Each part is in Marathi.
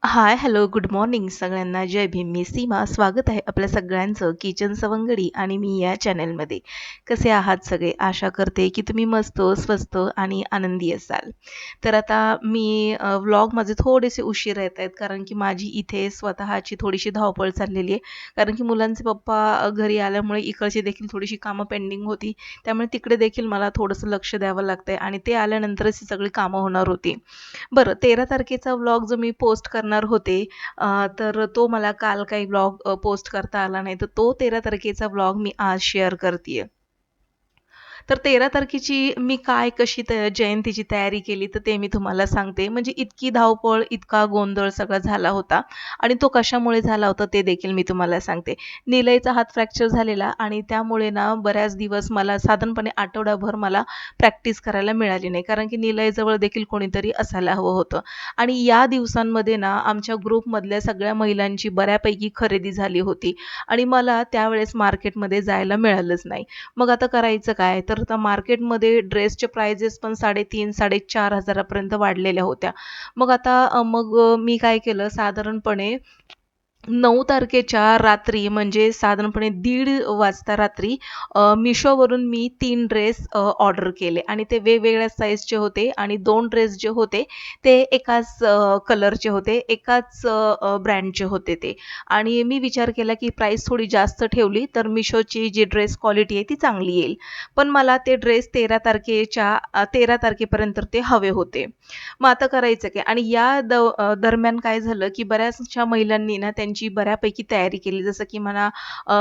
हाय, हॅलो, गुड मॉर्निंग सगळ्यांना. जय भीम. मी सीमा. स्वागत आहे आपल्या सगळ्यांचं किचन सवंगडी आणि मी या चॅनलमध्ये. कसे आहात सगळे? आशा करते की तुम्ही मस्त, स्वस्त आणि आनंदी असाल. तर आता मी व्लॉग माझे थोडेसे उशीर येत आहेत कारण की माझी इथे स्वतःची थोडीशी धावपळ चाललेली आहे. कारण की मुलांचे पप्पा घरी आल्यामुळे इकडची देखील थोडीशी कामं पेंडिंग होती. त्यामुळे तिकडे देखील मला थोडंसं लक्ष द्यावं लागतंय आणि ते आल्यानंतरच ही सगळी कामं होणार होती. बरं 13 तारखेचा व्लॉग जो मी पोस्ट करणार होते तर तो मला काल काही व्लॉग पोस्ट करता आला नाही. तर तो 13 तारखेचा व्लॉग मी आज शेअर करतीये. तर 13 तारखेची मी काय कशी जयंतीची तयारी केली तर ते मी तुम्हाला सांगते. म्हणजे इतकी धावपळ, इतका गोंधळ सगळा झाला होता आणि तो कशामुळे झाला होता ते देखील मी तुम्हाला सांगते. निलयचा हात फ्रॅक्चर झालेला आणि त्यामुळे ना बऱ्याच दिवस मला साधारणपणे आठवडाभर मला प्रॅक्टिस करायला मिळाली नाही. कारण की निलयजवळ देखील कोणीतरी असायला हवं होतं आणि या दिवसांमध्ये ना आमच्या ग्रुपमधल्या सगळ्या महिलांची बऱ्यापैकी खरेदी झाली होती आणि मला त्यावेळेस मार्केटमध्ये जायला मिळालंच नाही. मग आता करायचं काय? तर आता मार्केटमध्ये ड्रेसचे प्राइजेस पण 3,500-4,500 पर्यंत वाढलेल्या होत्या. मग मी काय केलं साधारणपणे 9 तारखेच्या रात्री म्हणजे साधारणपणे 1:30 वाजता रात्री Meeshoवरून मी 3 ड्रेस ऑर्डर केले आणि ते वेगवेगळ्या साईजचे होते आणि 2 ड्रेस जे होते ते एकाच कलरचे होते, एकाच ब्रँडचे होते ते. आणि मी विचार केला की प्राईस थोडी जास्त ठेवली तर Meeshoची जी ड्रेस क्वालिटी आहे ती चांगली येईल. पण मला ते ड्रेस 13 तारखेपर्यंत ते हवे होते. मग आता करायचं काय? आणि दरम्यान काय झालं, की बऱ्याचशा महिलांनी ना त्यांची बऱ्यापैकी तयारी केली. जसं की म्हणा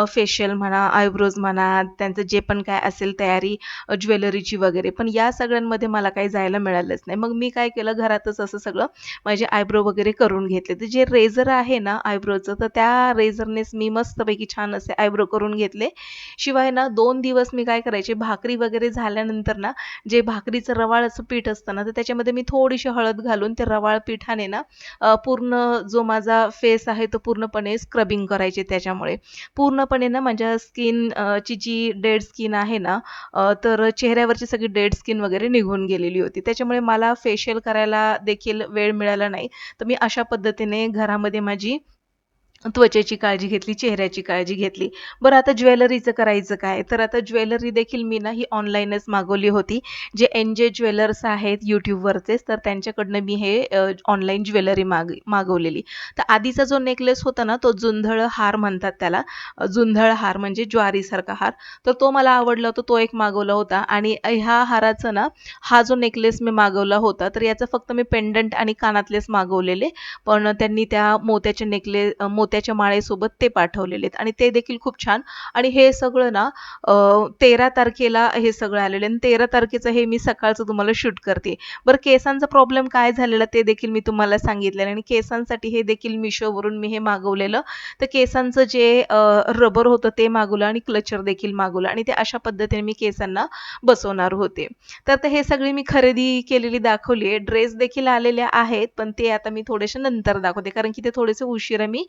फेशियल म्हणा, आयब्रोज म्हणा, त्यांचं जे पण काय असेल तयारी ज्वेलरीची वगैरे. पण या सगळ्यांमध्ये मला काही जायला मिळालंच नाही. मग मी काय केलं घरातच असं सगळं माझे आयब्रो वगैरे करून घेतले. तर जे रेझर आहे ना आयब्रोचं, तर त्या रेझरनेच मी मस्तपैकी छान असे आयब्रो करून घेतले. शिवाय ना 2 दिवस मी काय करायचे भाकरी वगैरे झाल्यानंतर ना जे भाकरीचं रवाळाचं पीठ असतं ना, तर त्याच्यामध्ये मी थोडीशी हळद घालून ते रवाळ पिठाने ना पूर्ण जो माझा फेस आहे तो पूर्णपणे स्क्रबिंग करायचे त्याच्यामुळे. पूर्णपणे ना माझ्या ची जी डेड स्किन आहे ना तर चेहऱ्यावरची सगळी डेड स्किन वगैरे निघून गेलेली होती. त्याच्यामुळे मला फेशियल करायला देखील वेळ मिळाला नाही. तर मी अशा पद्धतीने घरामध्ये माझी त्वचेची काळजी घेतली, चेहऱ्याची काळजी घेतली. बरं आता ज्वेलरीचं करायचं काय? तर आता ज्वेलरी देखील मी ना ही ऑनलाईनच मागवली होती. जे एन-जे ज्वेलर्स आहेत YouTubeवरचेच, तर त्यांच्याकडनं मी हे ऑनलाईन ज्वेलरी मागवलेली. तर आधीचा जो नेकलेस होता ना, तो जुंधळ हार म्हणतात त्याला. जुंधळ हार म्हणजे ज्वारीसारखा हार. तर तो मला आवडला होता, तो एक मागवला होता आणि ह्या हाराचं ना, हा जो नेकलेस मी मागवला होता, तर याचं फक्त मी पेंडंट आणि कानातलेच मागवलेले. पण त्यांनी त्या मोत्याच्या माळेसोबत ते पाठवलेले आहेत आणि ते देखील खूप छान आणि हे सगळं ना 13 तारखेला हे सगळं आलेलं आहे आणि 13 तारखेचं हे मी सकाळचं तुम्हाला शूट करते. बरं केसांचा प्रॉब्लेम काय झालेला ते देखील मी तुम्हाला सांगितलेलं आणि केसांसाठी हे देखील Meeshoवरून मी हे मागवलेलं. तर केसांचं जे रबर होतं ते मागवलं आणि क्लचर देखील मागवलं आणि ते अशा पद्धतीने मी केसांना बसवणार होते. तर आता हे सगळी मी खरेदी केलेली दाखवली आहे. ड्रेस देखील आलेले आहेत, पण ते आता मी थोडेसे नंतर दाखवते. कारण की ते थोडेसे उशिरा मी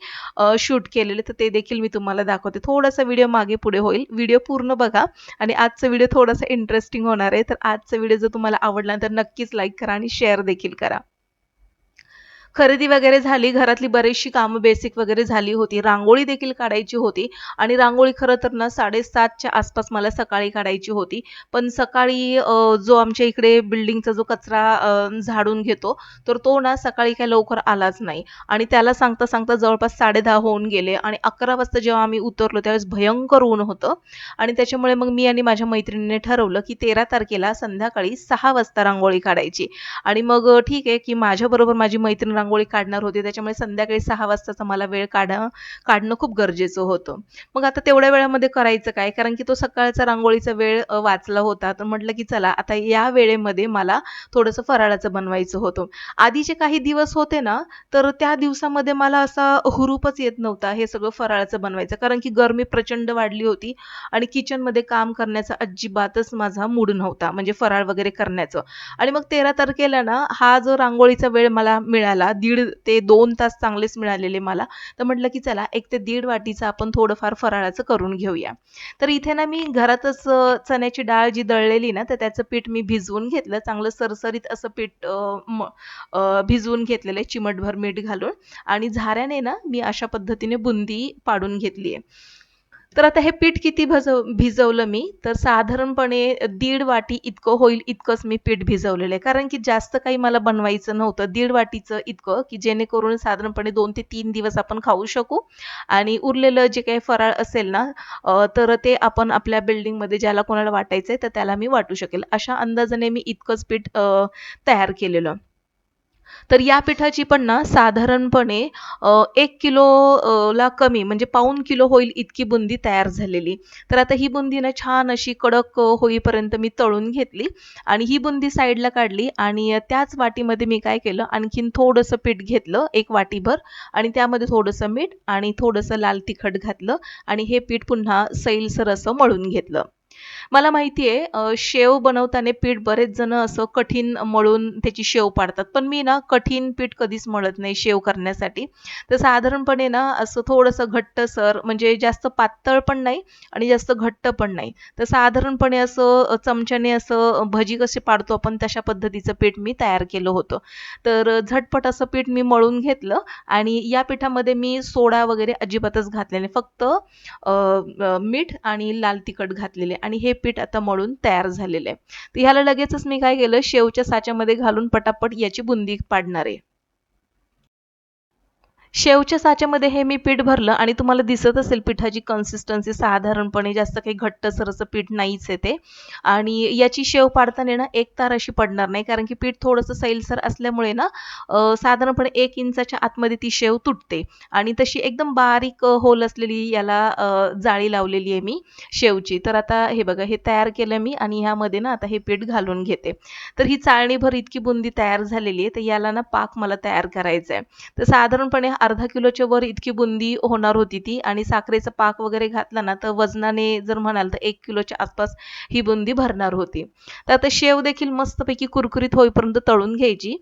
शूट केलेले, तर ते देखील मी तुम्हाला दाखवते. थोडासा व्हिडिओ मागे-पुढे होईल. व्हिडिओ पूर्ण बघा आणि आजचा व्हिडिओ थोडासा इंटरेस्टिंग होणार आहे. तर आजचा व्हिडिओ जर तुम्हाला आवडला तर नक्कीच लाईक करा आणि शेअर देखील करा. खरेदी वगैरे झाली, घरातली बरीचशी कामं बेसिक वगैरे झाली होती. रांगोळी देखील काढायची होती आणि रांगोळी खरं तर ना 7:30च्या आसपास मला सकाळी काढायची होती. पण सकाळी जो आमच्या इकडे बिल्डिंगचा जो कचरा झाडून घेतो, तर तो ना सकाळी काही लवकर आलाच नाही आणि त्याला सांगता-सांगता जवळपास 10:30 होऊन गेले आणि 11 वाजता जेव्हा आम्ही उतरलो त्यावेळेस भयंकर ऊन होतं आणि त्याच्यामुळे मग मी आणि माझ्या मैत्रिणीने ठरवलं, की 13 तारखेला संध्याकाळी 6 वाजता रांगोळी काढायची. आणि मग ठीक आहे, की माझ्याबरोबर माझी मैत्रीण रांगोळी काढणार होती. त्याच्यामुळे संध्याकाळी 6 वाजताचा मला वेळ काढणं खूप गरजेचं होतं. मग आता तेवढ्या वेळामध्ये करायचं काय? कारण की तो सकाळचा रांगोळीचा वेळ वाचला होता. तर म्हटलं की चला आता या वेळेमध्ये मला थोडंसं फराळाचं बनवायचं होतं. आधीचे काही दिवस होते ना, तर त्या दिवसामध्ये मला असा हुरूपच येत नव्हता हे सगळं फराळाचं बनवायचं. कारण की गरमी प्रचंड वाढली होती आणि किचनमध्ये काम करण्याचा अजिबातच माझा मूड नव्हता. म्हणजे फराळ वगैरे करण्याचं. आणि मग 13 तारखेला ना, हा जो रांगोळीचा वेळ मला मिळाला दीड ते 2 तास चांगलेच मिळालेले मला. तर म्हटलं की चला 1 ते दीड वाटीचं आपण थोडंफार फराळाचं करून घेऊया. तर इथे ना मी घरातच चण्याची डाळ जी दळलेली ना, तर त्याचं पीठ मी भिजवून घेतलं. चांगलं सरसरीत असं पीठ भिजवून घेतलेलं आहे चिमटभर मीठ घालून आणि झाऱ्याने ना मी अशा पद्धतीने बुंदी पाडून घेतली आहे. तर आता हे पीठ किती भिजवलं मी, तर साधारणपणे दीड वाटी इतकं होईल इतकंच मी पीठ भिजवलेलं आहे. कारण की जास्त काही मला बनवायचं नव्हतं. दीड वाटीचं इतकं, की जेणेकरून साधारणपणे 2 ते 3 दिवस आपण खाऊ शकू आणि उरलेलं जे काही फराळ असेल ना, तर ते आपण आपल्या बिल्डिंगमध्ये ज्याला कोणाला वाटायचंय, तर त्याला मी वाटू शकेल. अशा अंदाजाने मी इतकंच पीठ तयार केलेलं. तर या पिठाची पण ना साधारणपणे 1 किलो ला कमी म्हणजे पाऊण किलो होईल इतकी बुंदी तयार झालेली. तर आता ही बुंदी ना छान अशी कडक होईपर्यंत मी तळून घेतली आणि ही बुंदी साईडला काढली आणि त्याच वाटीमध्ये मी काय केलं आणखीन थोडंसं पीठ घेतलं 1 वाटीभर आणि त्यामध्ये थोडंसं मीठ आणि थोडंसं लाल तिखट घातलं आणि हे पीठ पुन्हा सैलसर असं मळून घेतलं. मला माहिती आहे शेव बनवताना पीठ बरेच जण असं कठीण मळून त्याची शेव पाडतात. पण मी ना कठीण पीठ कधीच मळत नाही शेव करण्यासाठी. तर साधारणपणे ना असं थोडंसं घट्टसर म्हणजे जास्त पातळ पण नाही आणि जास्त घट्ट पण नाही. तर साधारणपणे असं चमच्याने असं भजी कशी पाडतो आपण तशा पद्धतीचं पीठ मी तयार केलं होतं. तर झटपट असं पीठ मी मळून घेतलं आणि या पिठामध्ये मी सोडा वगैरे अजिबातच घातले नाही. फक्त मीठ आणि लाल तिखट घातलेले आणि हे पीठ आता मळून तयार झालेलं आहे. तर ह्याला लगेचच मी काय केलं शेवच्या साच्यामध्ये घालून पटापट याची बुंदी पाडणार आहे. शेवच्या साच्यामध्ये हे मी पीठ भरलं आणि तुम्हाला दिसत असेल पिठाची कन्सिस्टन्सी साधारणपणे जास्त काही घट्टसर असं पीठ नाहीच आहे ते. आणि याची शेव पाडताना ना एकतार अशी पडणार नाही कारण की पीठ थोडंसं सैलसर असल्यामुळे ना साधारणपणे 1 इंचाच्या आतमध्ये ती शेव तुटते आणि तशी एकदम बारीक होल असलेली याला जाळी लावलेली आहे मी शेवची. तर आता हे बघा हे तयार केलं मी आणि ह्यामध्ये ना आता हे पीठ घालून घेते. तर ही चाळणीभर इतकी बुंदी तयार झालेली आहे. तर याला ना पाक मला तयार करायचा आहे. तर साधारणपणे अर्धा किलोच्या वर इतकी बुंदी होणार होती ती आणि साखरेचा पाक वगैरे घातला ना तर वजनाने जर म्हणाल तर 1 किलोच्या आसपास ही बुंदी भरणार होती. तर आता शेव देखील मस्तपैकी कुरकुरीत होईपर्यंत तळून घ्यायची.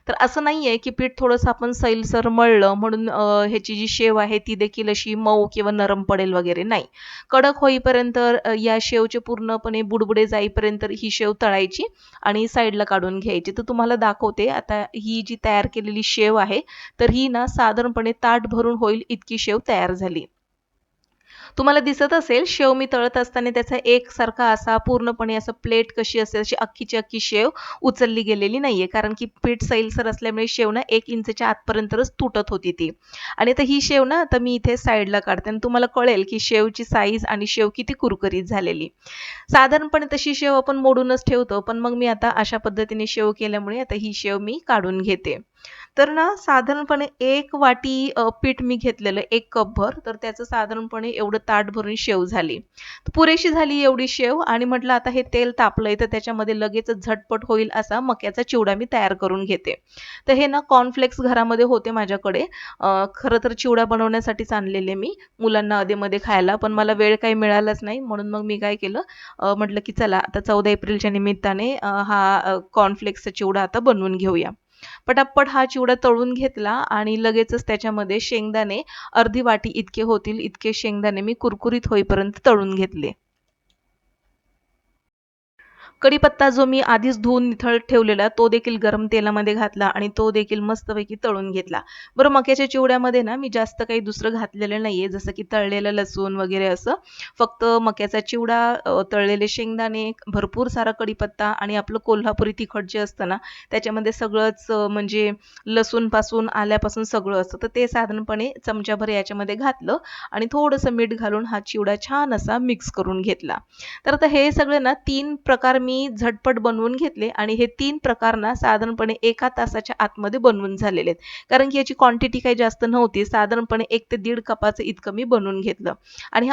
तर असं नाहीये की पीठ थोडंसं आपण सैलसर मळलं म्हणून ह्याची जी शेव आहे ती देखील अशी मऊ किंवा नरम पडेल वगैरे नाही. कडक होईपर्यंत या शेवचे पूर्णपणे बुडबुडे जाईपर्यंत ही शेव तळायची आणि साईडला काढून घ्यायची. तर तुम्हाला दाखवते आता ही जी तयार केलेली शेव आहे तर ही ना साधारणपणे ताट भरून होईल इतकी शेव तयार झाली. तुम्हाला दिसत असेल शेव मी तळत असताना त्याचा एकसारखा असा पूर्णपणे असं प्लेट कशी असेल अशी अख्खीची अख्खी शेव उचलली गेलेली नाहीये कारण की पीठ सैलसर असल्यामुळे शेव ना 1 इंचच्या आतपर्यंतच तुटत होती ती. आणि आता ही शेव ना आता मी इथे साईडला काढते आणि तुम्हाला कळेल की शेवची साईज आणि शेव किती कुरकुरीत झालेली. साधारणपणे तशी शेव आपण मोडूनच ठेवतो पण मग मी आता अशा पद्धतीने शेव केल्यामुळे आता ही शेव मी काढून घेते. तर ना साधारणपणे 1 वाटी पीठ मी घेतलेलं 1 कपभर तर त्याचं साधारणपणे एवढं ताट भरून शेव झाली. तर पुरेशी झाली एवढी शेव आणि म्हटलं आता हे तेल तापलंय तर त्याच्यामध्ये लगेचच झटपट होईल असा मक्याचा चिवडा मी तयार करून घेते. तर हे ना कॉर्नफ्लेक्स घरामध्ये होते माझ्याकडे. खरं तर चिवडा बनवण्यासाठीच आणलेले मी मुलांना अधेमध्ये खायला पण मला वेळ काही मिळालाच नाही म्हणून मग मी काय केलं म्हटलं की चला आता 14 एप्रिलच्या निमित्ताने हा कॉर्नफ्लेक्सचा चिवडा आता बनवून घेऊया. पटापट हा चिवडा तळून घेतला आणि लगेचच त्याच्यामध्ये शेंगदाणे अर्धी वाटी इतके होतील इतके शेंगदाणे मी कुरकुरीत होईपर्यंत तळून घेतले. कढीपत्ता जो मी आधीच धुवून निथळत ठेवलेला तो देखील गरम तेलामध्ये घातला आणि तो देखील मस्तपैकी तळून घेतला. बरं मक्याच्या चिवड्यामध्ये ना मी जास्त काही दुसरं घातलेलं नाहीये जसं की तळलेलं लसूण वगैरे असं. फक्त मक्याचा चिवडा, तळलेले शेंगदाणे, भरपूर सारा कढीपत्ता आणि आपलं कोल्हापुरी तिखट जे असतं ना त्याच्यामध्ये सगळंच म्हणजे लसूणपासून आल्यापासून सगळं असतं. तर ते साधारणपणे चमच्याभर याच्यामध्ये घातलं आणि थोडंसं मीठ घालून हा चिवडा छान असा मिक्स करून घेतला. तर आता हे सगळे ना 3 प्रकार मी झटपट बनवून घेतले आणि हे 3 प्रकार ना साधारणपणे 1 तासाच्या आतमध्ये बनवून झालेले आहेत. कारण की याची क्वांटिटी काही जास्त नव्हती. साधारणपणे 1 ते दीड कपाचं इतकं मी बनवून घेतलं आणि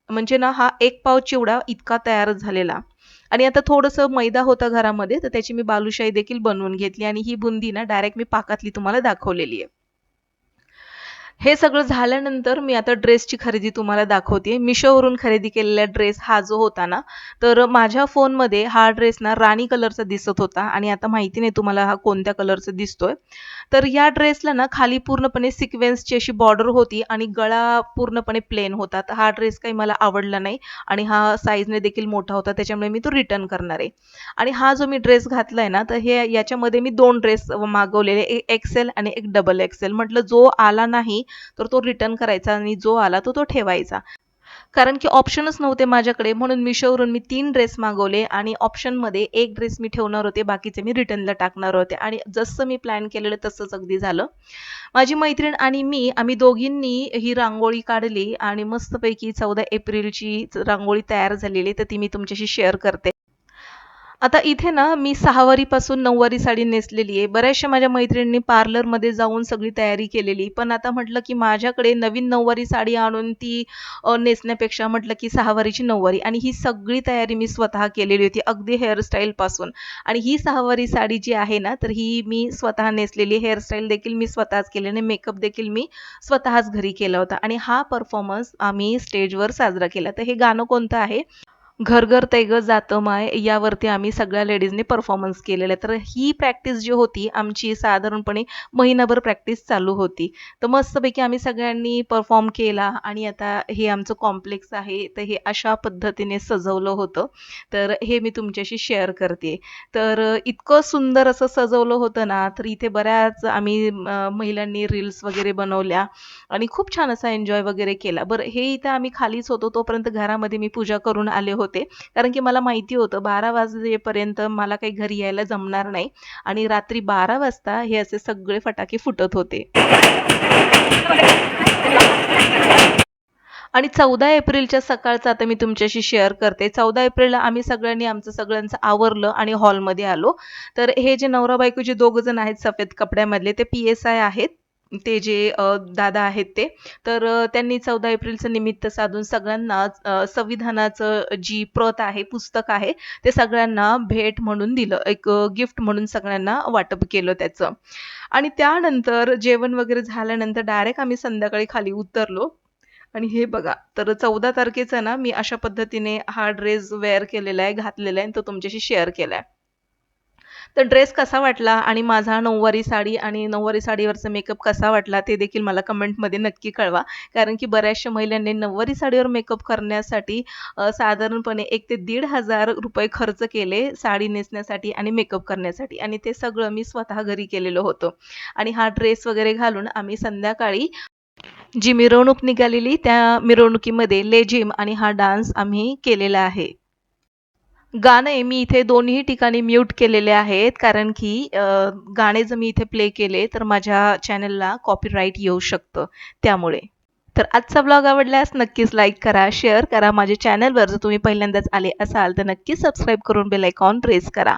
म्हणजे ना हा 1 पाव चिवडा इतका तयार झालेला. आणि आता थोडंसं मैदा होता घरामध्ये तर त्याची मी बालुशाही देखील बनवून घेतली आणि ही बुंदी ना डायरेक्ट मी पाकातली तुम्हाला दाखवलेली आहे. हे सगळं झाल्यानंतर मी आता ड्रेसची खरेदी तुम्हाला दाखवते. Meeshoवरून खरेदी केलेला ड्रेस हा जो होता ना, तर माझ्या फोनमध्ये हा ड्रेस ना राणी कलरचा दिसत होता आणि आता माहिती नाही तुम्हाला हा कोणत्या कलरचा दिसतोय. तर या ड्रेसला ना खाली पूर्णपणे सिक्वेन्सची अशी बॉर्डर होती आणि गळा पूर्णपणे प्लेन होता. तर हा ड्रेस काही मला आवडला नाही आणि हा साईजने देखील मोठा होता, त्याच्यामुळे मी तो रिटर्न करणार आहे. आणि हा जो मी ड्रेस घातलाय ना, तर हे याच्यामध्ये मी 2 ड्रेस मागवलेले, एक एक्सेल आणि एक डबल एक्सेल. म्हटलं जो आला नाही तर तो रिटर्न करायचा आणि जो आला तो तो ठेवायचा. कारण की ऑप्शनच नव्हते माझ्याकडे, म्हणून Mishoवरून मी 3 ड्रेस मागवले आणि ऑप्शनमध्ये एक ड्रेस मी ठेवणार होते, बाकीचे मी रिटर्नला टाकणार होते आणि जसं मी प्लॅन केलेलं तसंच अगदी झालं. माझी मैत्रीण आणि मी आम्ही दोघींनी ही रांगोळी काढली आणि मस्तपैकी 14 एप्रिलची रांगोळी तयार झालेली, तर ती मी तुमच्याशी शेअर करते. आता इथे ना मी सहावारीपासून नऊवारी साडी नेसलेली आहे. बऱ्याचशा माझ्या मैत्रिणींनी पार्लरमध्ये जाऊन सगळी तयारी केलेली. पण आता म्हटलं, की माझ्याकडे नवीन नऊवारी साडी आणून ती नेसण्यापेक्षा म्हटलं, की सहावारीची नऊवारी आणि ही सगळी तयारी मी स्वतः केलेली होती. अगदी हेअरस्टाईलपासून आणि ही सहावारी साडी जी आहे ना, तर ही मी स्वतः नेसलेली. हेअरस्टाईल देखील मी स्वतःच केली आणि मेकअप देखील मी स्वतःच घरी केला होता आणि हा परफॉर्मन्स आम्ही स्टेजवर साजरा केला. तर हे गाणं कोणतं आहे? घर घर तै गं जातं माय यावरती आम्ही सगळ्या लेडीजनी परफॉर्मन्स केलेला आहे. तर ही प्रॅक्टिस जी होती आमची साधारणपणे महिनाभर प्रॅक्टिस चालू होती. तर मस्तपैकी आम्ही सगळ्यांनी परफॉर्म केला आणि आता हे आमचं कॉम्प्लेक्स आहे. तर हे अशा पद्धतीने सजवलं होतं. तर हे मी तुमच्याशी शेअर करते. तर इतकं सुंदर असं सजवलं होतं ना, तर इथे बऱ्याच आम्ही महिलांनी रील्स वगैरे बनवल्या आणि खूप छान असा एन्जॉय वगैरे केला. बरं हे इथं आम्ही खालीच होतो तोपर्यंत घरामध्ये मी पूजा करून आले होते. कारण की मला माहिती होतं 12 वाजेपर्यंत मला काही घरी यायला जमणार नाही आणि रात्री 12 वाजता हे असे सगळे फटाके फुटत होते. आणि 14 एप्रिलच्या सकाळचं आता मी तुमच्याशी शेअर करते. 14 एप्रिलला आम्ही सगळ्यांनी आमचं सगळ्यांचं आवरलं आणि हॉलमध्ये आलो. तर हे जे नवरा-बायको जे दोघं जण आहेत सफेद कपड्यामधले ते पी-एस-आय आहेत. ते जे दादा आहेत ते. तर त्यांनी 14 एप्रिलचं निमित्त साधून सगळ्यांना संविधानाचं जी प्रत आहे, पुस्तक आहे, ते सगळ्यांना भेट म्हणून दिलं. एक गिफ्ट म्हणून सगळ्यांना वाटप केलं त्याचं. आणि त्यानंतर जेवण वगैरे झाल्यानंतर डायरेक्ट आम्ही संध्याकाळी खाली उतरलो. आणि हे बघा, तर 14 तारखेचा ना मी अशा पद्धतीने हा ड्रेस वेअर केलेला आहे, घातलेला आहे आणि तो तुमच्याशी शेअर केलाय. तर ड्रेस कसा वाटला आणि माझा नऊवारी साडी आणि नऊवारी साडीवरचा मेकअप कसा वाटला ते देखील मला कमेंटमध्ये नक्की कळवा. कारण की बऱ्याचशा महिलांनी नऊवारी साडीवर मेकअप करण्यासाठी साधारणपणे 1 ते ₹1,500 खर्च केले साडी नेसण्यासाठी आणि मेकअप करण्यासाठी आणि ते सगळं मी स्वतः घरी केलेलं होतं. आणि हा ड्रेस वगैरे घालून आम्ही संध्याकाळी जी मिरवणूक निघालेली त्या मिरवणुकीमध्ये लेझिम आणि हा डान्स आम्ही केलेला आहे. गाणे मी इथे दोन्ही ठिकाणी म्यूट केलेले आहेत कारण की गाणे जर मी इथे प्ले केले तर माझ्या चॅनलला कॉपीराईट येऊ शकतं त्यामुळे. तर आजचा ब्लॉग आवडल्यास नक्कीच लाईक करा, शेअर करा. माझ्या चॅनलवर जर तुम्ही पहिल्यांदाच आले असाल तर नक्कीच सबस्क्राईब करून बेल आयकॉन प्रेस करा.